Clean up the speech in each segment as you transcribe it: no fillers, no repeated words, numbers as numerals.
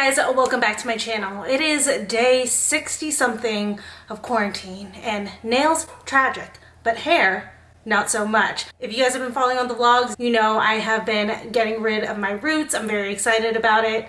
guys, welcome back to my channel. It is day 60 something of quarantine and nails, tragic, but hair, not so much. If you guys have been following on the vlogs, you know I have been getting rid of my roots. I'm very excited about it.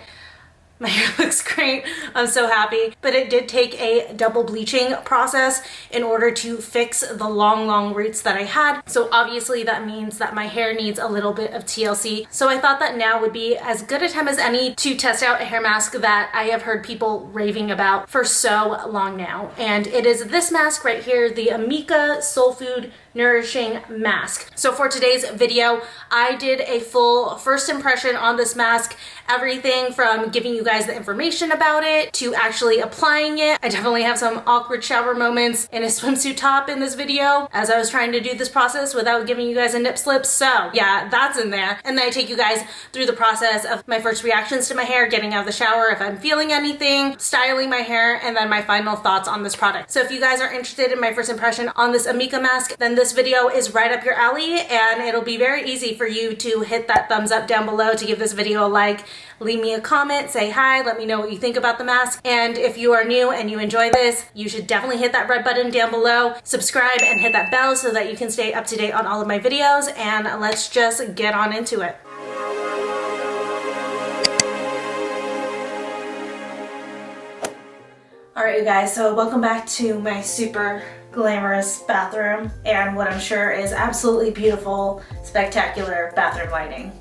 My hair looks great. I'm so happy. But it did take a double bleaching process in order to fix the long roots that I had. So obviously that means that my hair needs a little bit of TLC. So I thought that now would be as good a time as any to test out a hair mask that I have heard people raving about for so long now. And it is this mask right here, the Amika Soulfood Nourishing Mask. So for today's video, I did a full first impression on this mask, everything from giving you guys the information about it to actually applying it. I definitely have some awkward shower moments in a swimsuit top in this video as I was trying to do this process without giving you guys a nip slip. So yeah, that's in there. And then I take you guys through the process of my first reactions to my hair, getting out of the shower if I'm feeling anything, styling my hair, and then my final thoughts on this product. So if you guys are interested in my first impression on this Amika mask, then this video is right up your alley, and it'll be very easy for you to hit that thumbs up down below, to give this video a like, leave me a comment, say hi, let me know what you think about the mask. And if you are new and you enjoy this, you should definitely hit that red button down below, subscribe, and hit that bell so that you can stay up to date on all of my videos. And let's just get on into it. Alright you guys, so welcome back to my super glamorous bathroom and what I'm sure is absolutely beautiful, spectacular bathroom lighting.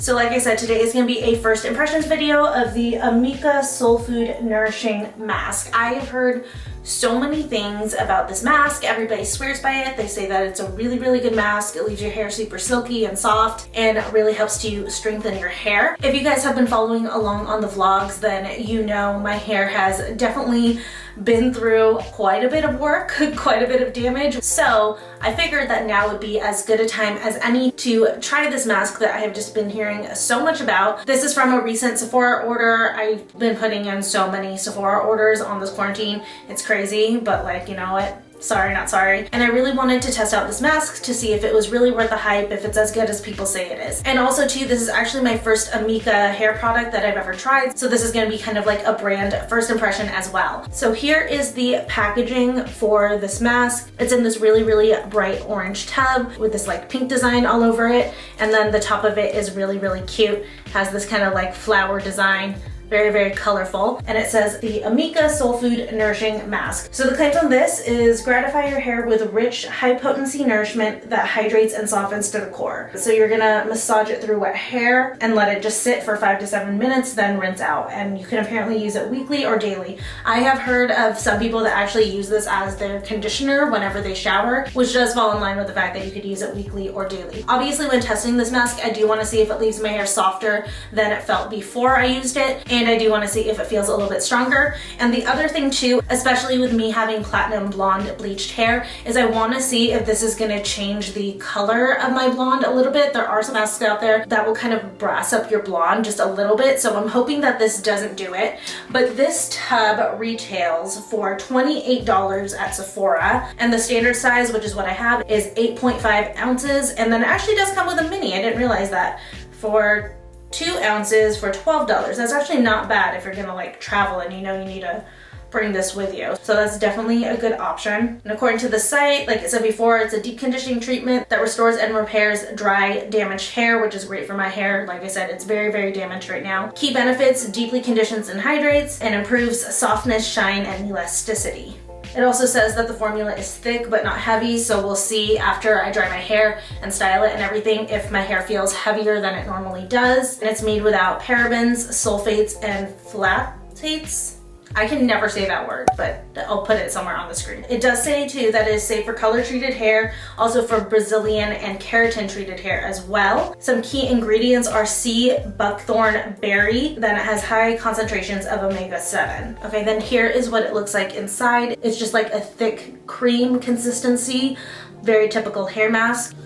So like I said, today is going to be a first impressions video of the Amika Soulfood Nourishing Mask. I have heard so many things about this mask. Everybody swears by it. They say that it's a really good mask. It leaves your hair super silky and soft and really helps to strengthen your hair. If you guys have been following along on the vlogs, then you know my hair has definitely been through quite a bit of work, quite a bit of damage. So I figured that now would be as good a time as any to try this mask that I have just been hearing so much about. This is from a recent Sephora order. I've been putting in so many Sephora orders on this quarantine. It's crazy, but like, you know what? Sorry, not sorry. And I really wanted to test out this mask to see if it was really worth the hype, if it's as good as people say it is. And also too, this is actually my first Amika hair product that I've ever tried. So this is gonna be kind of like a brand first impression as well. So here is the packaging for this mask. It's in this really bright orange tub with this like pink design all over it. And then the top of it is really cute. Has this kind of like flower design. Very colorful, and it says the Amika Soulfood Nourishing Mask. So the claims on this is gratify your hair with rich, high-potency nourishment that hydrates and softens to the core. So you're gonna massage it through wet hair and let it just sit for 5 to 7 minutes, then rinse out. And you can apparently use it weekly or daily. I have heard of some people that actually use this as their conditioner whenever they shower, which does fall in line with the fact that you could use it weekly or daily. Obviously, when testing this mask, I do want to see if it leaves my hair softer than it felt before I used it. And I do want to see if it feels a little bit stronger. And the other thing too, especially with me having platinum blonde bleached hair, is I want to see if this is going to change the color of my blonde a little bit. There are some masks out there that will kind of brass up your blonde just a little bit, so I'm hoping that this doesn't do it. But this tub retails for $28 at Sephora, and the standard size, which is what I have, is 8.5 ounces, and then it actually does come with a mini. I didn't realize that. For 2 ounces for $12. That's actually not bad if you're gonna like travel and you know you need to bring this with you. So that's definitely a good option. And according to the site, like I said before, it's a deep conditioning treatment that restores and repairs dry, damaged hair, which is great for my hair. Like I said, it's very damaged right now. Key benefits: deeply conditions and hydrates, and improves softness, shine, and elasticity. It also says that the formula is thick but not heavy, so we'll see after I dry my hair and style it and everything if my hair feels heavier than it normally does. And it's made without parabens, sulfates, and phthalates. I can never say that word, but I'll put it somewhere on the screen. It does say too that it is safe for color treated hair, also for Brazilian and keratin treated hair as well. Some key ingredients are sea buckthorn berry, then it has high concentrations of omega-7. Okay, then here is what it looks like inside. It's just like a thick cream consistency, very typical hair mask,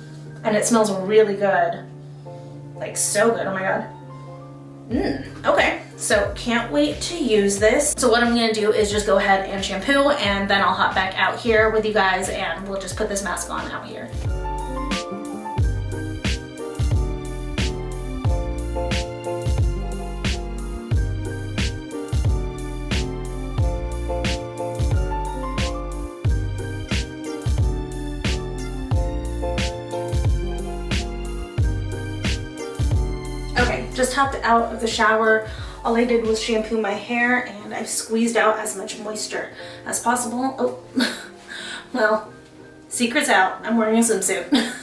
and it smells really good. Like so good, oh my god. Okay, so can't wait to use this. So what I'm gonna do is just go ahead and shampoo, and then I'll hop back out here with you guys and we'll just put this mask on out here. just hopped out of the shower. All I did was shampoo my hair and I squeezed out as much moisture as possible. Oh, well, secret's out. I'm wearing a swimsuit.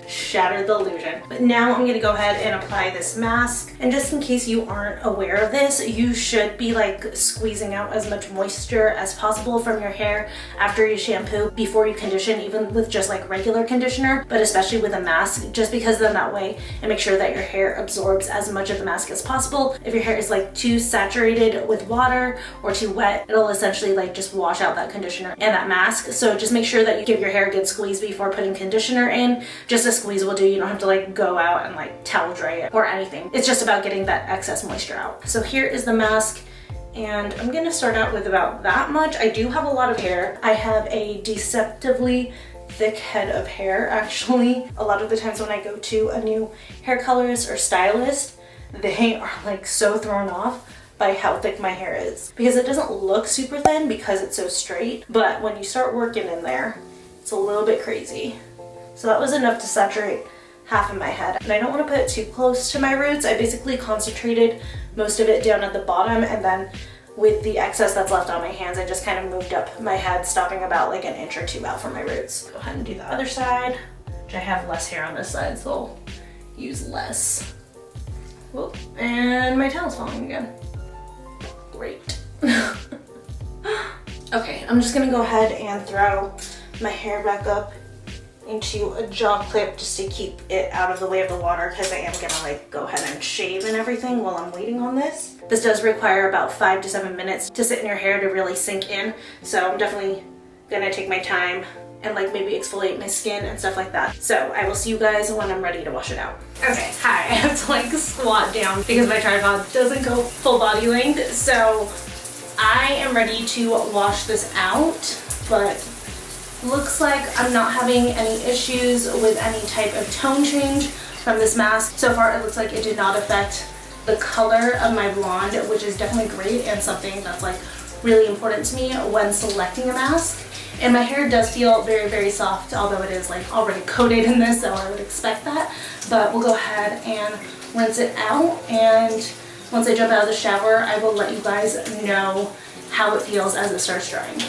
Shattered the illusion. But now I'm gonna go ahead and apply this mask. And just in case you aren't aware of this, you should be like squeezing out as much moisture as possible from your hair after you shampoo before you condition, even with just like regular conditioner, but especially with a mask, just because then that way and make sure that your hair absorbs as much of the mask as possible. If your hair is like too saturated with water or too wet, it'll essentially like just wash out that conditioner and that mask. So just make sure that you give your hair a good squeeze before putting conditioner in. Just a squeeze will do. You don't have to like go out and like towel dry it or anything. It's just about getting that excess moisture out. So here is the mask, and I'm gonna start out with about that much. I do have a lot of hair. I have a deceptively thick head of hair actually. A lot of the times when I go to a new hair colorist or stylist, they are like so thrown off by how thick my hair is, because it doesn't look super thin because it's so straight, but when you start working in there, it's a little bit crazy. So that was enough to saturate half of my head. And I don't want to put it too close to my roots. I basically concentrated most of it down at the bottom, and then with the excess that's left on my hands, I just kind of moved up my head, stopping about like an inch or two out from my roots. Go ahead and do the other side, which I have less hair on this side, so I'll use less. Whoop, and my towel's falling again. Great. Okay, I'm just gonna go ahead and throw my hair back up into a jaw clip just to keep it out of the way of the water, because I am gonna like go ahead and shave and everything while I'm waiting on this. This does require about 5 to 7 minutes to sit in your hair to really sink in. So I'm definitely gonna take my time and like maybe exfoliate my skin and stuff like that. So I will see you guys when I'm ready to wash it out. Okay, hi, I have to like squat down because my tripod doesn't go full body length. So I am ready to wash this out, but looks like I'm not having any issues with any type of tone change from this mask. So far it looks like it did not affect the color of my blonde, which is definitely great and something that's like really important to me when selecting a mask. And my hair does feel very, very soft, although it is like already coated in this, so I would expect that. But we'll go ahead and rinse it out, and once I jump out of the shower, I will let you guys know how it feels as it starts drying.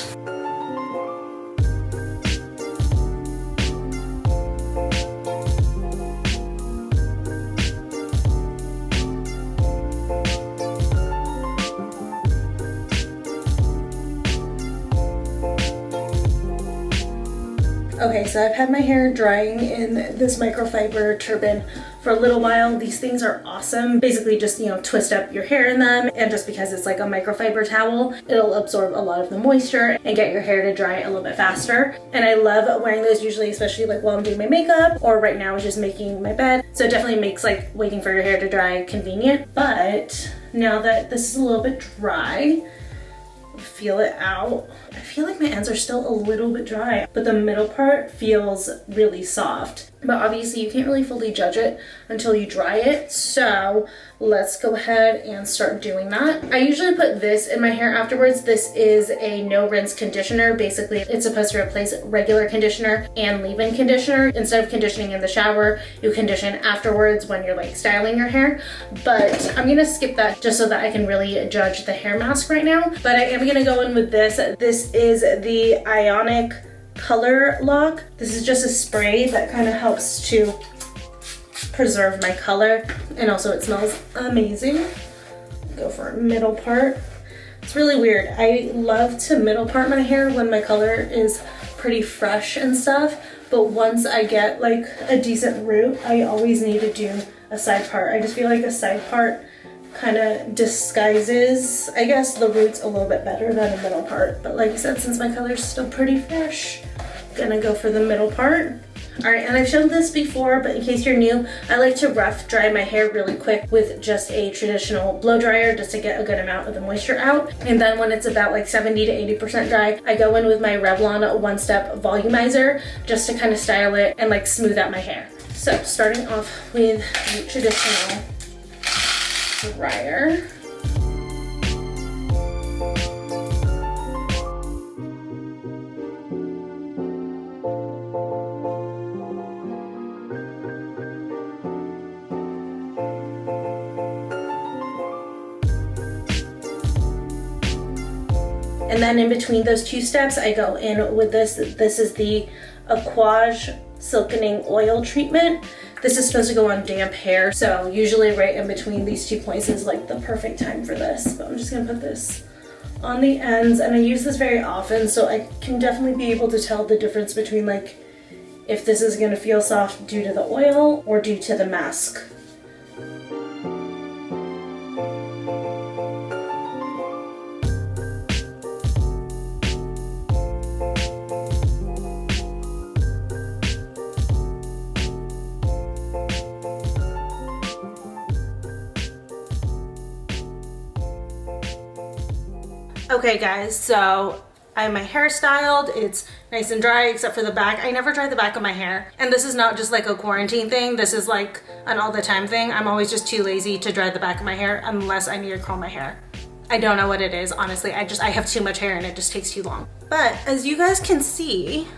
Okay, so I've had my hair drying in this microfiber turban for a little while. These things are awesome. Basically just, you know, twist up your hair in them, and just because it's like a microfiber towel, it'll absorb a lot of the moisture and get your hair to dry a little bit faster. And I love wearing those usually, especially like while I'm doing my makeup, or right now just making my bed. So it definitely makes like waiting for your hair to dry convenient. But now that this is a little bit dry, feel it out. I feel like my ends are still a little bit dry, but the middle part feels really soft. But obviously you can't really fully judge it until you dry it. So let's go ahead and start doing that. I usually put this in my hair afterwards. This is a no rinse conditioner. Basically, it's supposed to replace regular conditioner and leave-in conditioner. Instead of conditioning in the shower, you condition afterwards when you're like styling your hair. But I'm gonna skip that just so that I can really judge the hair mask right now. But I am gonna go in with this. This is the Ionic Color Lock. This is just a spray that kind of helps to preserve my color, and also it smells amazing. Go for a middle part. It's really weird. I love to middle part my hair when my color is pretty fresh and stuff, but once I get like a decent root, I always need to do a side part. I just feel like a side part kind of disguises, I guess, the roots a little bit better than a middle part. But like I said, since my color's still pretty fresh, I'm gonna go for the middle part. All right, and I've shown this before, but in case you're new, I like to rough dry my hair really quick with just a traditional blow dryer just to get a good amount of the moisture out. And then when it's about like 70 to 80% dry, I go in with my Revlon one-step volumizer just to kind of style it and like smooth out my hair. So starting off with the traditional dryer. And then in between those 2 steps, I go in with this. This is the Aquage Silkening Oil Treatment. This is supposed to go on damp hair, so usually right in between these 2 points is like the perfect time for this. But I'm just gonna put this on the ends, and I use this very often, so I can definitely be able to tell the difference between like if this is gonna feel soft due to the oil or due to the mask. Okay guys, so I have my hair styled. It's nice and dry except for the back. I never dry the back of my hair. And this is not just like a quarantine thing. This is like an all the time thing. I'm always just too lazy to dry the back of my hair unless I need to curl my hair. I don't know what it is, honestly. I have too much hair and it just takes too long. But as you guys can see,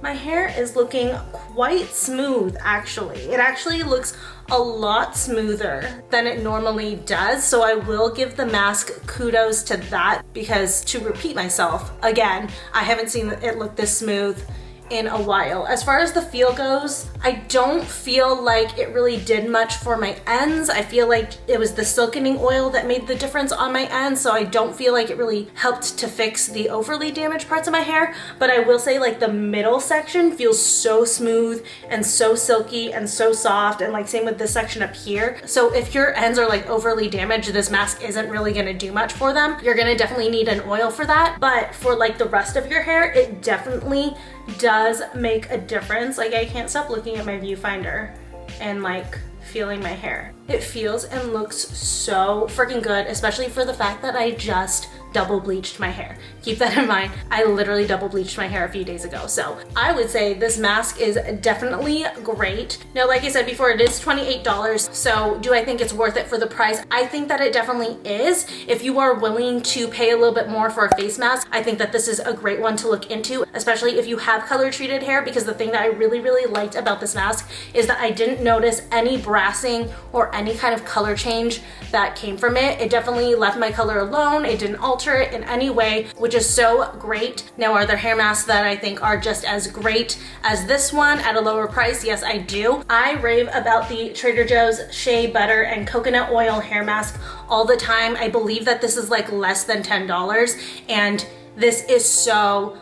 my hair is looking quite smooth actually. It actually looks a lot smoother than it normally does, so I will give the mask kudos to that, because to repeat myself again, I haven't seen it look this smooth in a while. As far as the feel goes, I don't feel like it really did much for my ends. I feel like it was the silkening oil that made the difference on my ends, so I don't feel like it really helped to fix the overly damaged parts of my hair. But I will say like the middle section feels so smooth and so silky and so soft, and like same with this section up here. So if your ends are like overly damaged, this mask isn't really gonna do much for them. You're gonna definitely need an oil for that, but for like the rest of your hair, it definitely does make a difference. Like I can't stop looking at my viewfinder and like feeling my hair. It feels and looks so freaking good, especially for the fact that I just double bleached my hair. Keep that in mind. I literally double bleached my hair a few days ago. So I would say this mask is definitely great. Now, like I said before, it is $28. So do I think it's worth it for the price? I think that it definitely is. If you are willing to pay a little bit more for a face mask, I think that this is a great one to look into, especially if you have color treated hair, because the thing that I really liked about this mask is that I didn't notice any brassing or any kind of color change that came from it. It definitely left my color alone. It didn't alter it in any way, which is so great. Now, are there hair masks that I think are just as great as this one at a lower price? Yes, I do. I rave about the Trader Joe's Shea Butter and Coconut Oil Hair Mask all the time. I believe that this is like less than $10, and this is so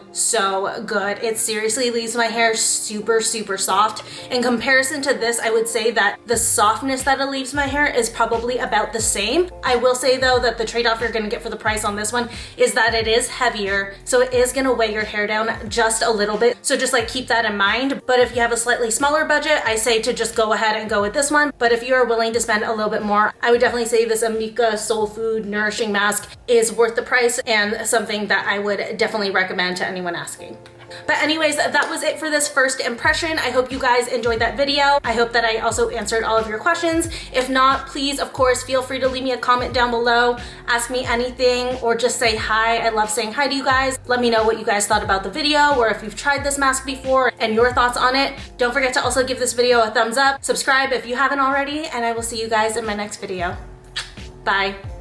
good. It seriously leaves my hair super soft. In comparison to this, I would say that the softness that it leaves my hair is probably about the same. I will say though that the trade-off you're gonna get for the price on this one is that it is heavier, so it is gonna weigh your hair down just a little bit. So just like keep that in mind. But if you have a slightly smaller budget, I say to just go ahead and go with this one. But if you are willing to spend a little bit more, I would definitely say this Amika Soulfood Nourishing Mask is worth the price and something that I would definitely recommend to anyone asking. But anyways, that was it for this first impression. I hope you guys enjoyed that video. I hope that I also answered all of your questions. If not, please, of course, feel free to leave me a comment down below, ask me anything, or just say hi. I love saying hi to you guys. Let me know what you guys thought about the video, or if you've tried this mask before and your thoughts on it. Don't forget to also give this video a thumbs up, subscribe if you haven't already, and I will see you guys in my next video. Bye.